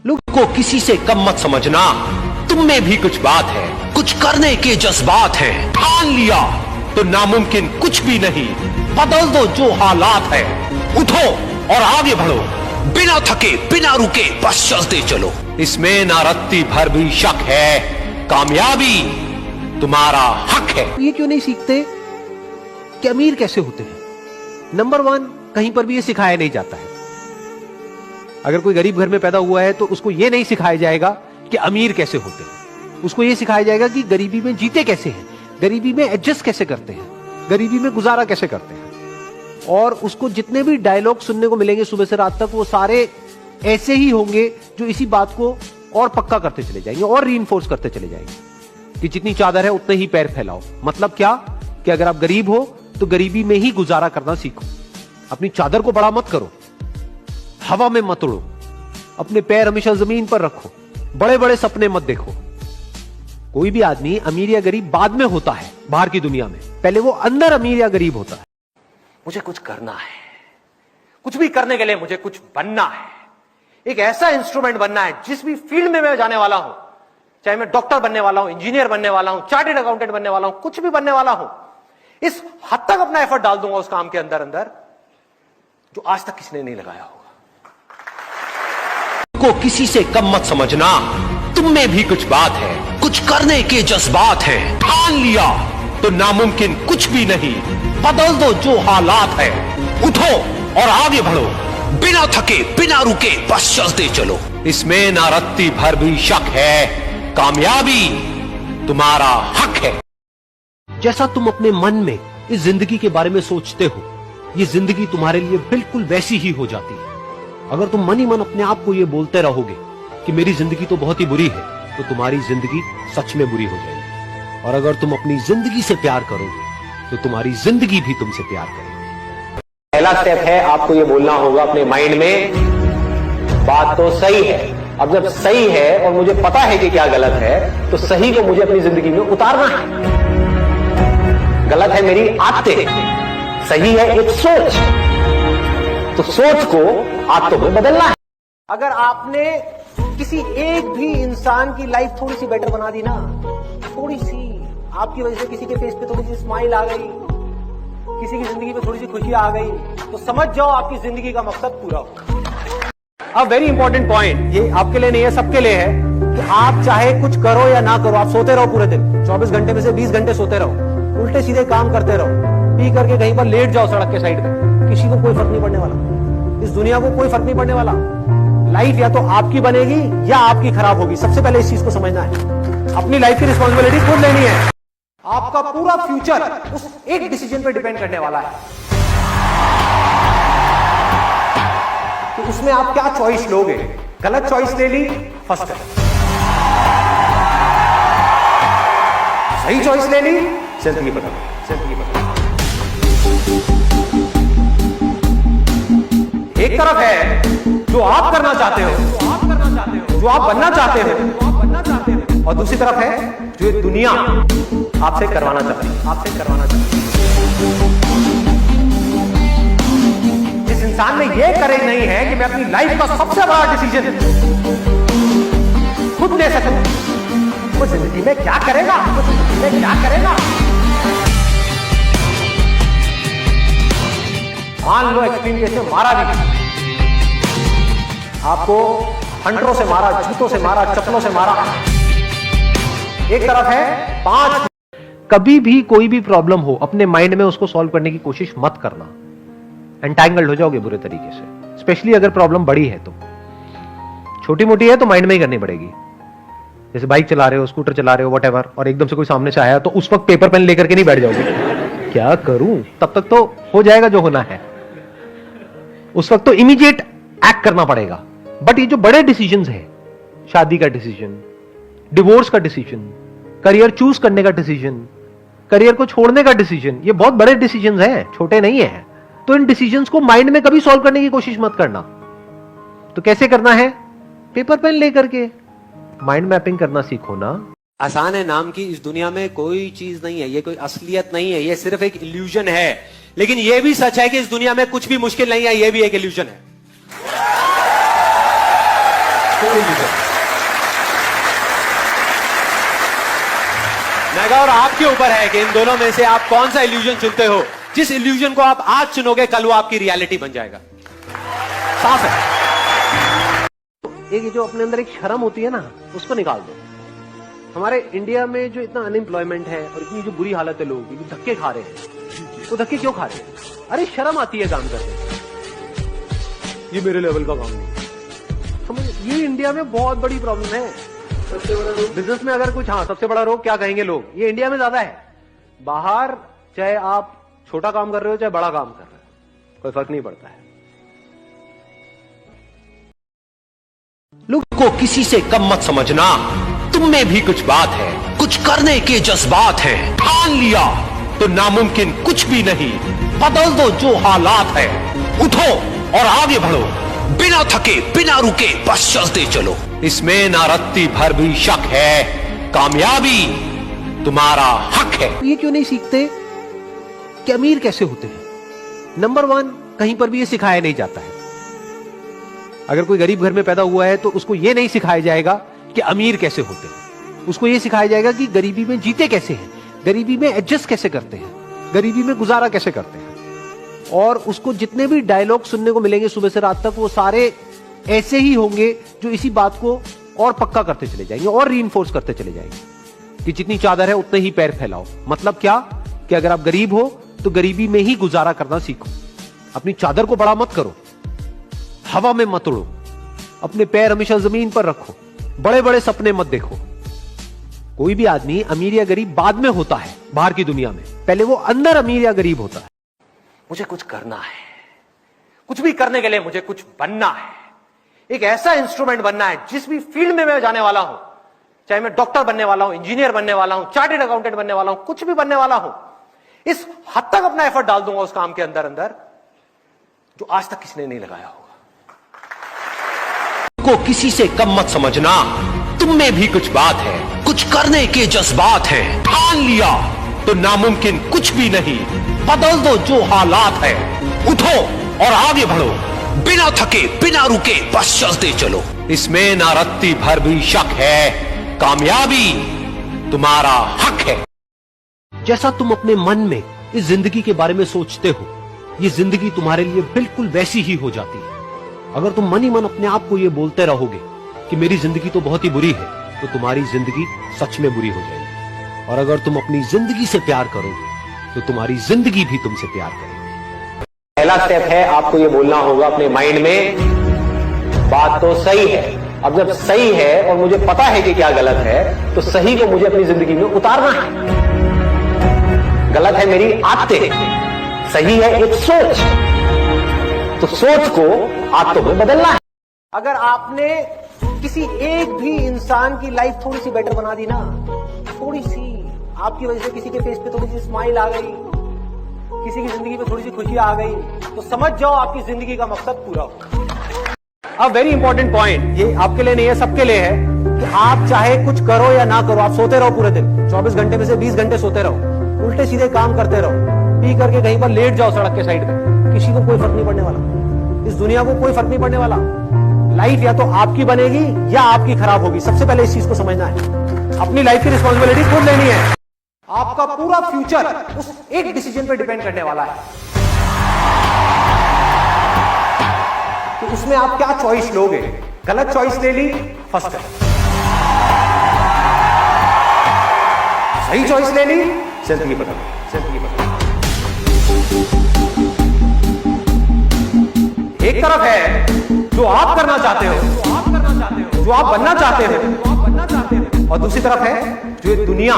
लोगों को किसी से कम मत समझना, तुम में भी कुछ बात है, कुछ करने के जज्बात हैं। ठान लिया तो नामुमकिन कुछ भी नहीं, बदल दो जो हालात है। उठो और आगे बढ़ो, बिना थके बिना रुके बस चलते चलो। इसमें ना रत्ती भर भी शक है, कामयाबी तुम्हारा हक है। ये क्यों नहीं सीखते कि अमीर कैसे होते हैं? नंबर 1, कहीं पर भी ये सिखाया नहीं जाता है। अगर कोई गरीब घर में पैदा हुआ है तो उसको ये नहीं सिखाया जाएगा कि अमीर कैसे होते हैं। उसको ये सिखाया जाएगा कि गरीबी में जीते कैसे हैं, गरीबी में एडजस्ट कैसे करते हैं, गरीबी में गुजारा कैसे करते हैं। और उसको जितने भी डायलॉग सुनने को मिलेंगे सुबह से रात तक, वो सारे ऐसे ही होंगे जो इसी बात को और पक्का करते चले जाएंगे और रीइंफोर्स करते चले जाएंगे कि जितनी चादर है उतने ही पैर फैलाओ। मतलब क्या कि अगर आप गरीब हो तो गरीबी में ही गुजारा करना सीखो। अपनी चादर को बड़ा मत करो, हवा में मत उड़ो, अपने पैर हमेशा जमीन पर रखो, बड़े बड़े सपने मत देखो। कोई भी आदमी अमीर या गरीब बाद में होता है बाहर की दुनिया में, पहले वो अंदर अमीर या गरीब होता है। मुझे कुछ करना है, कुछ भी करने के लिए मुझे कुछ बनना है, एक ऐसा इंस्ट्रूमेंट बनना है जिस भी फील्ड में मैं जाने वाला हूं, चाहे मैं डॉक्टर बनने वाला हूं, इंजीनियर बनने वाला हूं, चार्टर्ड अकाउंटेंट बनने वाला हूं, कुछ भी बनने वाला हूं, इस हद तक अपना एफर्ट डाल दूंगा उस काम के अंदर अंदर जो आज तक किसी ने नहीं लगाया होगा। को किसी से कम मत समझना, तुम में भी कुछ बात है, कुछ करने के जज्बात हैं। ठान लिया तो नामुमकिन कुछ भी नहीं, बदल दो जो हालात है। उठो और आगे बढ़ो, बिना थके बिना रुके बस चलते चलो। इसमें ना रत्ती भर भी शक है, कामयाबी तुम्हारा हक है। जैसा तुम अपने मन में इस जिंदगी के बारे में सोचते हो, ये जिंदगी तुम्हारे लिए बिल्कुल वैसी ही हो जाती है। अगर तुम मन ही मन अपने आप को ये बोलते रहोगे कि मेरी जिंदगी तो बहुत ही बुरी है, तो तुम्हारी जिंदगी सच में बुरी हो जाएगी। और अगर तुम अपनी जिंदगी से प्यार करोगे तो तुम्हारी जिंदगी भी तुमसे प्यार करेगी। पहला स्टेप है, आपको ये बोलना होगा अपने माइंड में बात तो सही है। अब जब सही है और मुझे पता है कि क्या गलत है, तो सही को मुझे अपनी जिंदगी में उतारना है। गलत है मेरी आदतें, सही है एक सोच, तो सोच को आदतों में बदलना है। अगर आपने किसी एक भी इंसान की लाइफ थोड़ी सी बेटर बना दी ना, थोड़ी सी, आपकी वजह से किसी के फेस पे थोड़ी सी स्माइल आ गई, किसी की जिंदगी में थोड़ी सी खुशी आ गई, तो समझ जाओ आपकी जिंदगी का मकसद पूरा होगा। अब वेरी इंपॉर्टेंट पॉइंट, ये आपके लिए नहीं है, सबके लिए है कि आप चाहे कुछ करो या ना करो, आप सोते रहो पूरे दिन, 24 घंटे में से 20 घंटे सोते रहो, उल्टे सीधे काम करते रहो, पी करके कहीं पर लेट जाओ सड़क के साइड में, किसी को कोई फर्क नहीं पड़ने वाला, इस दुनिया को कोई फर्क नहीं पड़ने वाला। लाइफ या तो आपकी बनेगी या आपकी खराब होगी। सबसे पहले इस चीज को समझना है, अपनी लाइफ की रिस्पॉन्सिबिलिटी खुद लेनी है। आपका पूरा फ्यूचर उस एक डिसीजन पे डिपेंड करने वाला है कि उसमें आप क्या चॉइस लोगे। गलत चॉइस ले ली, फंस गए, सही चॉइस ले ली, जिंदगी बदल गई, जिंदगी बदल गई। एक तरफ है जो आप करना चाहते हो, जो आप बनना चाहते हो, और दूसरी तरफ है जो ये दुनिया आपसे करवाना चाहती है, आपसे करवाना चाहती है। जिस इंसान में ये करेज नहीं है कि मैं अपनी लाइफ का सबसे बड़ा डिसीजन खुद ले सकूं, वो जिंदगी में क्या करेगा, वो जिंदगी में क्या करेगा। मान लो एक्सट्रीम केस में मारा भी, आपको हंटरों से मारा, जूतों से मारा, चप्पलों से मारा। एक तरफ है 5। कभी भी कोई भी प्रॉब्लम हो, अपने माइंड में उसको सॉल्व करने की कोशिश मत करना, एंटैंगल्ड हो जाओगे बुरे तरीके से। स्पेशली अगर प्रॉब्लम बड़ी है तो, छोटी मोटी है तो माइंड में ही करनी पड़ेगी। जैसे बाइक चला रहे हो, स्कूटर चला रहे हो, व्हाटएवर, और एकदम से कोई सामने से आया तो उस वक्त पेपर पेन लेकर के नहीं बैठ जाओगे, क्या करूं, तब तक तो हो जाएगा जो होना है। उस वक्त तो इमीडिएट एक्ट करना पड़ेगा। बट ये जो बड़े डिसीजंस हैं, शादी का डिसीजन, डिवोर्स का डिसीजन, करियर चूज करने का डिसीजन, करियर को छोड़ने का डिसीजन, ये बहुत बड़े डिसीजंस हैं, छोटे नहीं है। तो इन डिसीजंस को माइंड में कभी सॉल्व करने की कोशिश मत करना। तो कैसे करना है? पेपर पेन लेकर के माइंड मैपिंग करना सीखो ना। आसान है नाम की इस दुनिया में कोई चीज नहीं है, ये कोई असलियत नहीं है, ये सिर्फ एक इल्यूजन है। लेकिन ये भी सच है कि इस दुनिया में कुछ भी मुश्किल नहीं है, ये भी एक इल्यूजन है। कोई illusion। मेगा और आपके ऊपर है कि इन दोनों में से आप कौन सा इल्यूजन चुनते हो। जिस इल्यूजन को आप आज चुनोगे कल वो आपकी रियलिटी बन जाएगा। साफ है। एक जो अपने अंदर एक शर्म होती है ना, उसको निकाल दो। हमारे इंडिया में जो इतना अनएम्प्लॉयमेंट है और इतनी जो बुरी हालत है, लोगों की धक्के खा रहे हैं, वो धक्के क्यों खा रहे हैं? अरे शर्म आती है काम करने, ये मेरे लेवल का काम नहीं। समझ, ये इंडिया में बहुत बड़ी प्रॉब्लम है। बिजनेस में अगर कुछ, हाँ सबसे बड़ा रोग क्या कहेंगे लोग, ये इंडिया में ज्यादा है। बाहर चाहे आप छोटा काम कर रहे हो चाहे बड़ा काम कर रहे हो, कोई फर्क नहीं पड़ता है। लोग को किसी से कम मत समझना, तुम में भी कुछ बात है, कुछ करने के जज्बात हैं। ठान लिया तो नामुमकिन कुछ भी नहीं, बदल दो जो हालात है। उठो और आगे बढ़ो, बिना थके बिना रुके बस चलते चलो। इसमें ना रत्ती भर भी शक है, कामयाबी तुम्हारा हक है। ये क्यों नहीं सीखते कि अमीर कैसे होते हैं? नंबर 1, कहीं पर भी ये सिखाया नहीं जाता है। अगर कोई गरीब घर में पैदा हुआ है तो उसको ये नहीं सिखाया जाएगा कि अमीर कैसे होते हैं। उसको ये सिखाया जाएगा कि गरीबी में जीते कैसे हैं, गरीबी में एडजस्ट कैसे करते हैं, गरीबी में गुजारा कैसे करते हैं। और उसको जितने भी डायलॉग सुनने को मिलेंगे सुबह से रात तक, वो सारे ऐसे ही होंगे जो इसी बात को और पक्का करते चले जाएंगे और रीइंफोर्स करते चले जाएंगे कि जितनी चादर है उतने ही पैर फैलाओ। मतलब क्या कि अगर आप गरीब हो तो गरीबी में ही गुजारा करना सीखो। अपनी चादर को बड़ा मत करो, हवा में मत उड़ो, अपने पैर हमेशा जमीन पर रखो, बड़े बड़े सपने मत देखो। कोई भी आदमी अमीर या गरीब बाद में होता है बाहर की दुनिया में, पहले वो अंदर अमीर या गरीब होता है। मुझे कुछ करना है, कुछ भी करने के लिए मुझे कुछ बनना है, एक ऐसा इंस्ट्रूमेंट बनना है जिस भी फील्ड में मैं जाने वाला हूं, चाहे मैं डॉक्टर बनने वाला हूं, इंजीनियर बनने वाला हूं, चार्टर्ड अकाउंटेंट बनने वाला हूं, कुछ भी बनने वाला हूं, इस हद तक अपना एफर्ट डाल दूंगा उस काम के अंदर अंदर जो आज तक किसी ने नहीं लगाया होगा। को किसी से कम मत समझना, तुम में भी कुछ बात है, कुछ करने के जज्बात हैं। ठान लिया तो नामुमकिन कुछ भी नहीं, बदल दो जो हालात है। उठो और आगे बढ़ो, बिना थके बिना रुके बस चलते चलो। इसमें ना रत्ती भर भी शक है, कामयाबी तुम्हारा हक है। जैसा तुम अपने मन में इस जिंदगी के बारे में सोचते हो, ये जिंदगी तुम्हारे लिए बिल्कुल वैसी ही हो जाती है। अगर तुम मन ही मन अपने आप को ये बोलते रहोगे कि मेरी जिंदगी तो बहुत ही बुरी है, तो तुम्हारी जिंदगी सच में बुरी हो जाएगी। और अगर तुम अपनी जिंदगी से प्यार करोगे तो तुम्हारी जिंदगी भी तुमसे प्यार करेगी। पहला स्टेप है, आपको ये बोलना होगा अपने माइंड में, बात तो सही है। अब जब सही है और मुझे पता है कि क्या गलत है, तो सही को मुझे अपनी जिंदगी में उतारना है। गलत है मेरी आदतें, सही है एक सोच, तो सोच को आदतों में बदलना है। अगर आपने किसी एक भी इंसान की लाइफ थोड़ी सी बेटर बना दी ना, थोड़ी सी, आपकी वजह से किसी के फेस पे थोड़ी सी स्माइल आ गई, किसी की जिंदगी में थोड़ी सी खुशी आ गई, तो समझ जाओ आपकी जिंदगी का मकसद पूरा हो। अब वेरी इंपॉर्टेंट पॉइंट, ये आपके लिए नहीं है, सबके लिए है, कि आप चाहे कुछ करो या ना करो, आप सोते रहो पूरे दिन, 24 घंटे में से 20 घंटे सोते रहो, उल्टे सीधे काम करते रहो, पी करके कहीं पर लेट जाओ सड़क के साइड पे, किसी को कोई फर्क नहीं पड़ने वाला, इस दुनिया को कोई फर्क नहीं पड़ने वाला। लाइफ या तो आपकी बनेगी या आपकी खराब होगी। सबसे पहले इस चीज को समझना है, अपनी लाइफ की रिस्पॉन्सिबिलिटी खुद लेनी है। आपका पूरा फ्यूचर उस एक डिसीजन पे डिपेंड करने वाला है कि उसमें आप क्या चॉइस लोगे। गलत चॉइस ले ली, फंस गए, सही चॉइस ले ली, जिंदगी बदल गई, जिंदगी बदल गई। एक तरफ है जो आप करना चाहते हो, जो आप बनना चाहते हो, और दूसरी तरफ है जो ये दुनिया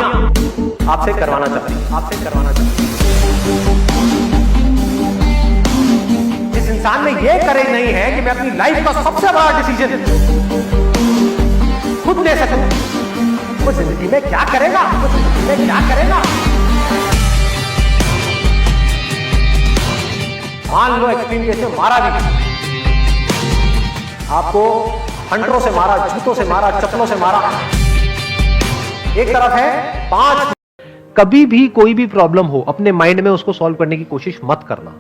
आपसे करवाना चाहती है, आपसे करवाना चाहती है। जिस इंसान में ये करेज नहीं है कि मैं अपनी लाइफ का सबसे बड़ा डिसीजन खुद ले सकूं, वो जिंदगी में क्या करेगा, वो जिंदगी में क्या करेगा। मान लो एक्सट्रीम केस में मारा भी, आपको हंटरों से मारा, जूतों से मारा, चप्पलों से मारा। एक तरफ है 5। कभी भी कोई भी प्रॉब्लम हो, अपने माइंड में उसको सॉल्व करने की कोशिश मत करना,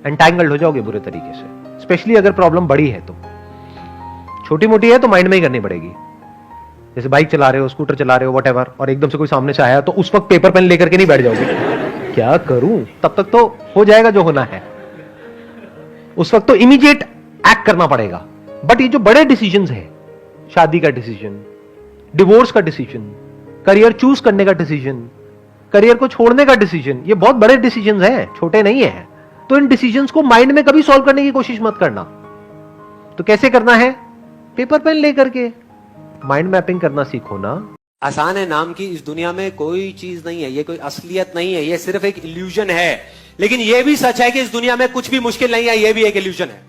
एंटैंगल्ड हो जाओगे बुरे तरीके से, स्पेशली अगर प्रॉब्लम बड़ी है तो। छोटी मोटी है तो माइंड में ही करनी पड़ेगी। जैसे बाइक चला रहे हो, स्कूटर चला रहे हो, व्हाटएवर, और एकदम से कोई सामने से आया तो उस वक्त पेपर पेन लेकर के नहीं बैठ जाओगे, क्या करूं, तब तक तो हो जाएगा जो होना है, उस वक्त तो इमीडिएट एक्ट करना पड़ेगा। बट ये जो बड़े डिसीजंस हैं, शादी का डिसीजन, डिवोर्स का डिसीजन, करियर चूज करने का डिसीजन, करियर को छोड़ने का डिसीजन, ये बहुत बड़े डिसीजंस हैं, छोटे नहीं है। तो इन डिसीजंस को माइंड में कभी सॉल्व करने की कोशिश मत करना। तो कैसे करना है? पेपर पेन लेकर के माइंड मैपिंग करना सीखो ना। आसान है नाम की इस दुनिया में कोई चीज नहीं है, ये कोई असलियत नहीं है, ये सिर्फ एक इल्यूजन है। लेकिन ये भी सच है कि इस दुनिया में कुछ भी मुश्किल नहीं है, ये भी एक इल्यूजन है।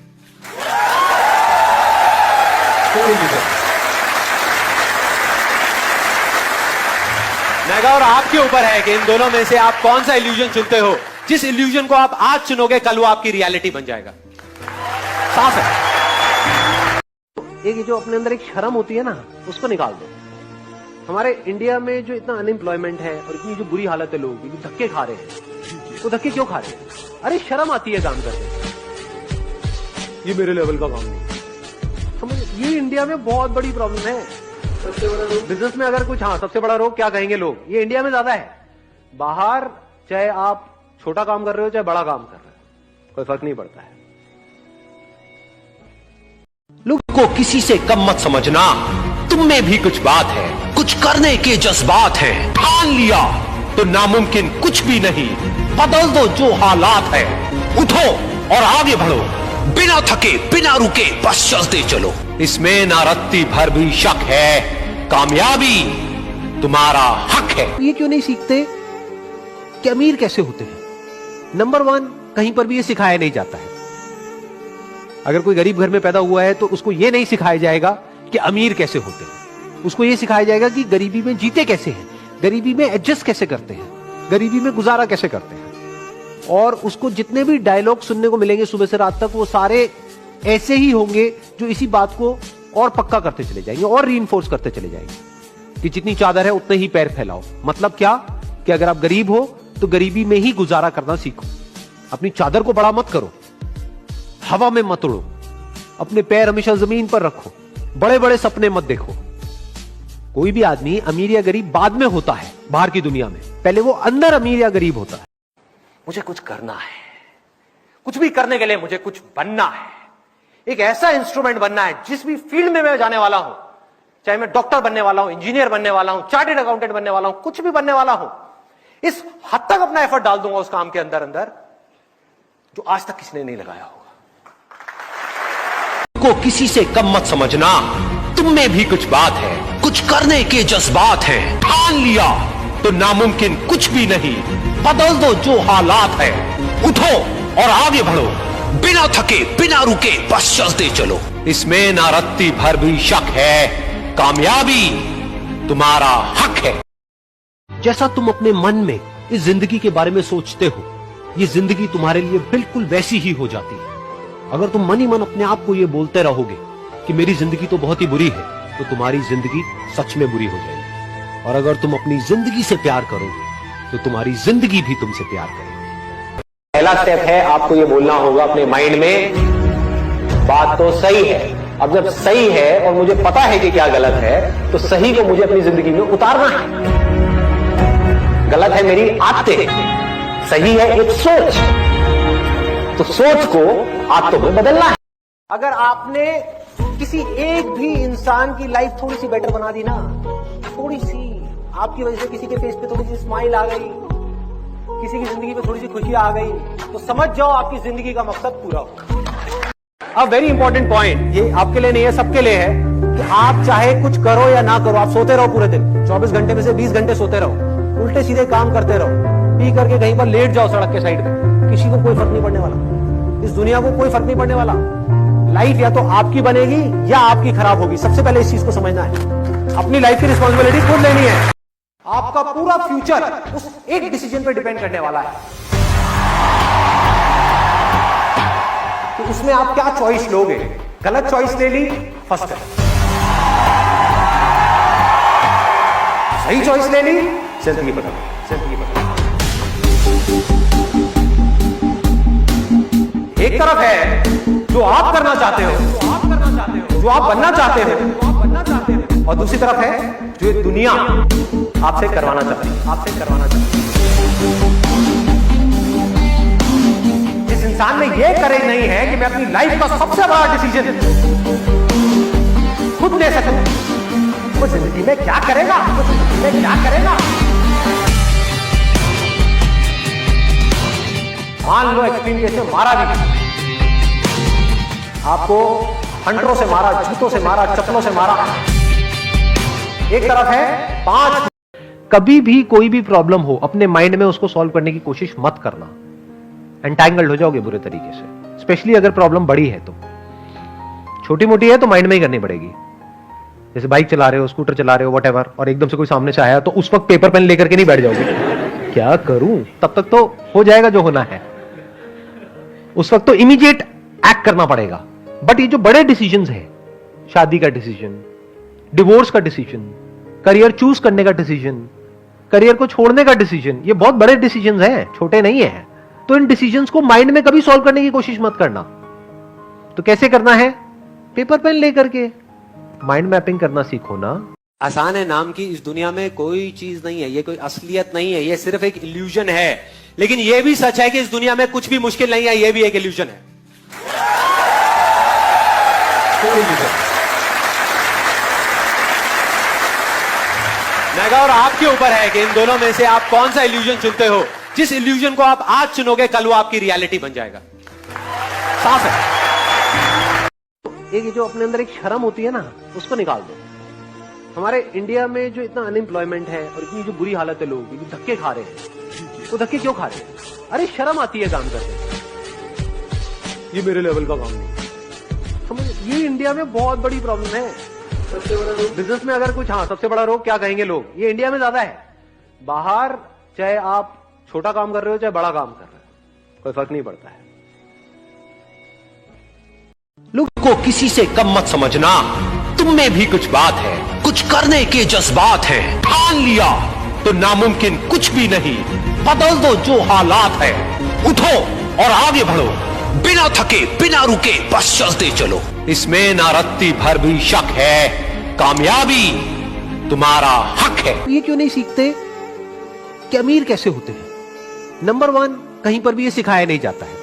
मेगा और आपके ऊपर है कि इन दोनों में से आप कौन सा इल्यूजन चुनते हो। जिस इल्यूजन को आप आज चुनोगे कल वो आपकी रियलिटी बन जाएगा। साफ है। एक जो अपने अंदर एक शर्म होती है ना, उसको निकाल दो। हमारे इंडिया में जो इतना अनएम्प्लॉयमेंट है और इतनी जो बुरी हालत है, लोगों की धक्के खा रहे हैं, तो धक्के क्यों खा रहे हैं? अरे शर्म आती है काम करने, ये मेरे लेवल का काम नहीं। समझ, ये इंडिया में बहुत बड़ी प्रॉब्लम है। सबसे बड़ा रोग बिजनेस में अगर कुछ, हाँ सबसे बड़ा रोग क्या कहेंगे लोग, ये इंडिया में ज्यादा है। बाहर चाहे आप छोटा काम कर रहे हो चाहे बड़ा काम कर रहे हो, कोई फर्क नहीं पड़ता है। लोग को किसी से कम मत समझना, तुम में भी कुछ बात है, कुछ करने के जज्बात हैं। ठान लिया तो नामुमकिन कुछ भी नहीं, बदल दो जो हालात है। उठो और आगे बढ़ो, बिना थके बिना रुके बस चलते चलो। इसमें ना रत्ती भर भी शक है, कामयाबी तुम्हारा हक है। ये क्यों नहीं सीखते कि अमीर कैसे होते हैं? नंबर 1, कहीं पर भी ये सिखाया नहीं जाता है। अगर कोई गरीब घर में पैदा हुआ है तो उसको ये नहीं सिखाया जाएगा कि अमीर कैसे होते हैं, उसको ये सिखाया जाएगा कि गरीबी में जीते कैसे हैं, गरीबी में एडजस्ट कैसे करते हैं, गरीबी में गुजारा कैसे करते हैं। और उसको जितने भी डायलॉग सुनने को मिलेंगे सुबह से रात तक, वो सारे ऐसे ही होंगे जो इसी बात को और पक्का करते चले जाएंगे और रीइंफोर्स करते चले जाएंगे कि जितनी चादर है उतने ही पैर फैलाओ। मतलब क्या कि अगर आप गरीब हो तो गरीबी में ही गुजारा करना सीखो। अपनी चादर को बड़ा मत करो, हवा में मत उड़ो, अपने पैर हमेशा जमीन पर रखो, बड़े बड़े सपने मत देखो। कोई भी आदमी अमीर या गरीब बाद में होता है बाहर की दुनिया में, पहले वो अंदर अमीर या गरीब होता है। मुझे कुछ करना है, कुछ भी करने के लिए मुझे कुछ बनना है, एक ऐसा इंस्ट्रूमेंट बनना है जिस भी फील्ड में मैं जाने वाला हूं, चाहे मैं डॉक्टर बनने वाला हूं, इंजीनियर बनने वाला हूं, चार्टर्ड अकाउंटेंट बनने वाला हूं, कुछ भी बनने वाला हूं, इस हद तक अपना एफर्ट डाल दूंगा उस काम के अंदर अंदर जो आज तक किसी ने नहीं लगाया होगा। को किसी से कम मत समझना, तुम में भी कुछ बात है, कुछ करने के जज्बात हैं। ठान लिया तो नामुमकिन कुछ भी नहीं, बदल दो जो हालात है। उठो और आगे बढ़ो, बिना थके बिना रुके बस चलते चलो। इसमें ना रत्ती भर भी शक है, कामयाबी तुम्हारा हक है। जैसा तुम अपने मन में इस जिंदगी के बारे में सोचते हो, ये जिंदगी तुम्हारे लिए बिल्कुल वैसी ही हो जाती है। अगर तुम मन ही मन अपने आप को ये बोलते रहोगे कि मेरी जिंदगी तो बहुत ही बुरी है, तो तुम्हारी जिंदगी सच में बुरी हो जाएगी। और अगर तुम अपनी जिंदगी से प्यार करोगे तो तुम्हारी जिंदगी भी तुमसे प्यार करेगी। पहला स्टेप है, आपको ये बोलना होगा अपने माइंड में बात तो सही है। अब जब सही है और मुझे पता है कि क्या गलत है, तो सही को मुझे अपनी जिंदगी में उतारना है। गलत है मेरी आदतें, सही है एक सोच, तो सोच को आदतों में बदलना है। अगर आपने किसी एक भी इंसान की लाइफ थोड़ी सी बेटर बना दी ना, थोड़ी सी, आपकी वजह से किसी के फेस पे थोड़ी सी स्माइल आ गई, किसी की जिंदगी में थोड़ी सी खुशी आ गई, तो समझ जाओ आपकी जिंदगी का मकसद पूरा हो। अब वेरी इंपॉर्टेंट पॉइंट, ये आपके लिए नहीं है, सबके लिए है कि आप चाहे कुछ करो या ना करो, आप सोते रहो पूरे दिन, 24 घंटे में से 20 घंटे सोते रहो, उल्टे सीधे काम करते रहो, पी करके कहीं पर लेट जाओ सड़क के साइड पे, किसी को कोई फर्क नहीं पड़ने वाला, इस दुनिया को कोई फर्क नहीं पड़ने वाला। लाइफ या तो आपकी बनेगी या आपकी खराब होगी। सबसे पहले इस चीज को समझना है, अपनी लाइफ की रिस्पॉन्सिबिलिटी खुद लेनी है। आपका पूरा फ्यूचर उस एक डिसीजन पे डिपेंड करने वाला है कि उसमें आप क्या चॉइस लोगे। गलत चॉइस ले ली, फर्स्ट है, सही चॉइस ले ली, जिंदगी बदल, जिंदगी बदल। एक तरफ है जो आप करना चाहते हो, जो आप बनना चाहते हो, और दूसरी तरफ है जो ये दुनिया आपसे करवाना चाहती है, जिस इंसान में ये करेज नहीं है कि मैं अपनी लाइफ का सबसे बड़ा डिसीजन खुद ले सकूं, वो जिंदगी में क्या करेगा, मान लो एक्सट्रीम केस में मारा भी, आपको हंटरों से मारा, जूतों से मारा, चप्पलों से मारा, एक तरफ है 5। कभी भी कोई भी प्रॉब्लम हो अपने माइंड में उसको सॉल्व करने की कोशिश मत करना, एंटैंगल्ड हो जाओगे बुरे तरीके से। स्पेशली अगर प्रॉब्लम बड़ी है तो, छोटी मोटी है तो माइंड में ही करनी पड़ेगी। जैसे बाइक चला रहे हो, स्कूटर चला रहे हो, व्हाटएवर, और एकदम से कोई सामने से आया तो उस वक्त पेपर पेन लेकर के नहीं बैठ जाओगे, क्या करूं, तब तक तो हो जाएगा जो होना है, उस वक्त तो इमीडिएट एक्ट करना पड़ेगा। बट ये जो बड़े डिसीजंस हैं, शादी का डिसीजन, डिवोर्स का डिसीजन, करियर चूज करने का डिसीजन, करियर को छोड़ने का डिसीजन, ये बहुत बड़े डिसीजंस हैं, छोटे नहीं है। तो इन डिसीजंस को माइंड में कभी सॉल्व करने की कोशिश मत करना। तो कैसे करना है? पेपर पेन लेकर के माइंड मैपिंग करना सीखो ना। आसान है नाम की इस दुनिया में कोई चीज नहीं है, ये कोई असलियत नहीं है, ये सिर्फ एक इल्यूजन है। लेकिन ये भी सच है कि इस दुनिया में कुछ भी मुश्किल नहीं है, ये भी एक इल्यूजन है। और आपके ऊपर है कि इन दोनों में से आप कौन सा इल्यूजन चुनते हो। जिस इल्यूजन को आप आज चुनोगे कल वो आपकी रियलिटी बन जाएगा, साफ है। एक जो अपने अंदर एक शर्म होती है ना, उसको निकाल दो। हमारे इंडिया में जो इतना अनएम्प्लॉयमेंट है और इतनी जो बुरी हालत है, लोगों की धक्के खा रहे हैं, वो धक्के क्यों खा रहे हैं? अरे शर्म आती है काम करने, ये मेरे लेवल का काम नहीं। समझ, ये इंडिया में बहुत बड़ी प्रॉब्लम है। सबसे बड़ा रोग बिजनेस में अगर कुछ, हाँ सबसे बड़ा रोग क्या कहेंगे लोग, ये इंडिया में ज्यादा है। बाहर चाहे आप छोटा काम कर रहे हो चाहे बड़ा काम कर रहे हो, कोई फर्क नहीं पड़ता है। लोग को किसी से कम मत समझना, तुम में भी कुछ बात है, कुछ करने के जज्बात हैं। ठान लिया तो नामुमकिन कुछ भी नहीं, बदल दो जो हालात है। उठो और आगे बढ़ो, बिना थके बिना रुके बस चलते चलो। इसमें ना रत्ती भर भी शक है, कामयाबी तुम्हारा हक है। ये क्यों नहीं सीखते कि अमीर कैसे होते हैं? नंबर 1, कहीं पर भी ये सिखाया नहीं जाता है।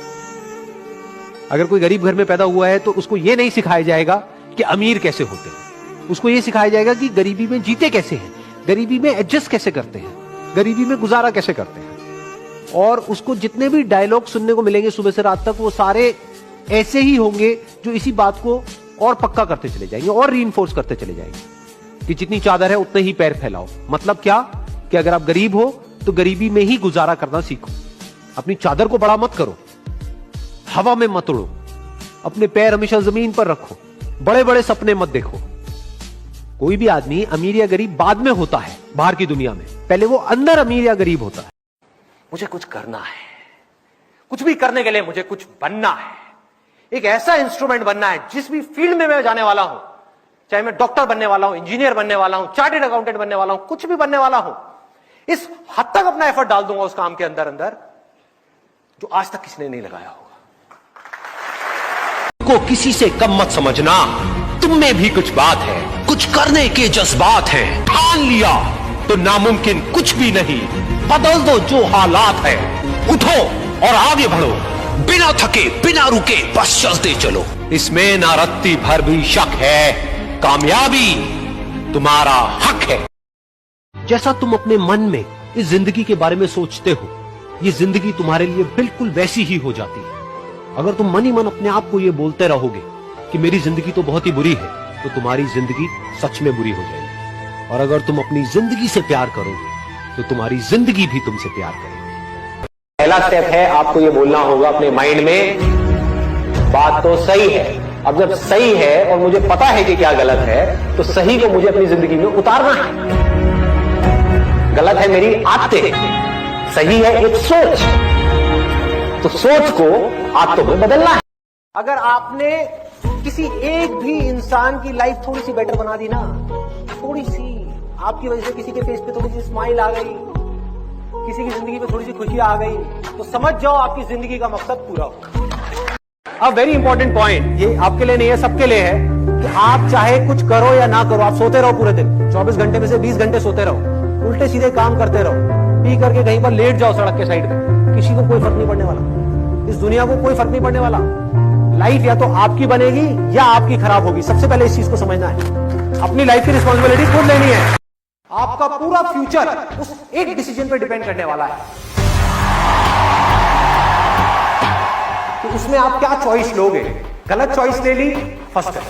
अगर कोई गरीब घर में पैदा हुआ है तो उसको ये नहीं सिखाया जाएगा कि अमीर कैसे होते हैं, उसको ये सिखाया जाएगा कि गरीबी में जीते कैसे हैं, गरीबी में एडजस्ट कैसे करते हैं, गरीबी में गुजारा कैसे करते हैं। और उसको जितने भी डायलॉग सुनने को मिलेंगे सुबह से रात तक, वो सारे ऐसे ही होंगे जो इसी बात को और पक्का करते चले जाएंगे और रीइंफोर्स करते चले जाएंगे कि जितनी चादर है उतने ही पैर फैलाओ। मतलब क्या कि अगर आप गरीब हो तो गरीबी में ही गुजारा करना सीखो। अपनी चादर को बड़ा मत करो, हवा में मत उड़ो, अपने पैर हमेशा जमीन पर रखो, बड़े बड़े सपने मत देखो। कोई भी आदमी अमीर या गरीब बाद में होता है बाहर की दुनिया में, पहले वो अंदर अमीर या गरीब होता है। मुझे कुछ करना है, कुछ भी करने के लिए मुझे कुछ बनना है, एक ऐसा इंस्ट्रूमेंट बनना है जिस भी फील्ड में मैं जाने वाला हूं, चाहे मैं डॉक्टर बनने वाला हूं, इंजीनियर बनने वाला हूं, चार्टर्ड अकाउंटेंट बनने वाला हूं, कुछ भी बनने वाला हूं, इस हद तक अपना एफर्ट डाल दूंगा उस काम के अंदर अंदर जो आज तक किसी ने नहीं लगाया होगा। को किसी से कम मत समझना, तुम में भी कुछ बात है, कुछ करने के जज्बात हैं। ठान लिया तो नामुमकिन कुछ भी नहीं, बदल दो जो हालात है। उठो और आगे बढ़ो, बिना थके बिना रुके बस चलते चलो। इसमें ना रत्ती भर भी शक है, कामयाबी तुम्हारा हक है। जैसा तुम अपने मन में इस जिंदगी के बारे में सोचते हो, ये जिंदगी तुम्हारे लिए बिल्कुल वैसी ही हो जाती है। अगर तुम मन ही मन अपने आप को ये बोलते रहोगे कि मेरी जिंदगी तो बहुत ही बुरी है, तो तुम्हारी जिंदगी सच में बुरी हो जाएगी। और अगर तुम अपनी जिंदगी से प्यार करोगे तो तुम्हारी जिंदगी भी तुमसे प्यार करेगी। पहला स्टेप है, आपको ये बोलना होगा अपने माइंड में, बात तो सही है। अब जब सही है और मुझे पता है कि क्या गलत है, तो सही को मुझे अपनी जिंदगी में उतारना है। गलत है मेरी आदतें, सही है एक सोच, तो सोच को आदतों में बदलना है। अगर आपने किसी एक भी इंसान की लाइफ थोड़ी सी बेटर बना दी ना, थोड़ी सी, आपकी वजह से किसी के फेस पे थोड़ी सी स्माइल आ गई, किसी की जिंदगी में थोड़ी सी खुशी आ गई, तो समझ जाओ आपकी जिंदगी का मकसद पूरा हो। अब वेरी इंपॉर्टेंट पॉइंट, ये आपके लिए नहीं है, सबके लिए है। कि आप चाहे कुछ करो या ना करो, आप सोते रहो पूरे दिन, 24 घंटे में से 20 घंटे सोते रहो, उल्टे सीधे काम करते रहो, पी करके कहीं पर लेट जाओ सड़क के साइड में, किसी को कोई फर्क नहीं पड़ने वाला, इस दुनिया को कोई फर्क नहीं पड़ने वाला। लाइफ या तो आपकी बनेगी या आपकी खराब होगी, सबसे पहले इस चीज को समझना है। अपनी लाइफ की रिस्पॉन्सिबिलिटी खुद लेनी है। आपका पूरा फ्यूचर उस एक डिसीजन पे डिपेंड करने वाला है कि उसमें आप क्या चॉइस लोगे। गलत चॉइस ले ली, फर्स्ट है।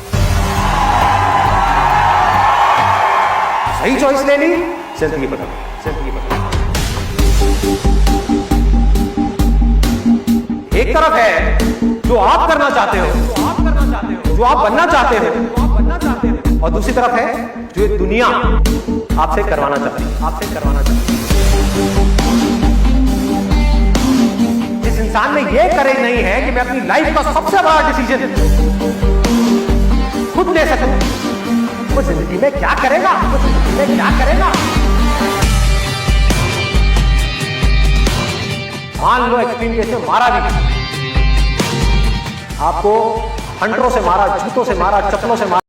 सही चॉइस ले ली, जिंदगी बदल, जिंदगी बदल। एक तरफ है जो आप करना चाहते हो, जो आप बनना चाहते हो, और दूसरी तरफ है जो ये दुनिया आपसे करवाना चाहती है, आपसे करवाना चाहती है। जिस इंसान में ये करेज नहीं है कि मैं अपनी लाइफ का सबसे बड़ा डिसीजन खुद ले सकूं, वो जिंदगी में क्या करेगा, वो जिंदगी में क्या करेगा। मान लो एक्सट्रीम केस में मारा भी, आपको हंटरों से मारा, जूतों से मारा, चप्पलों से मारा।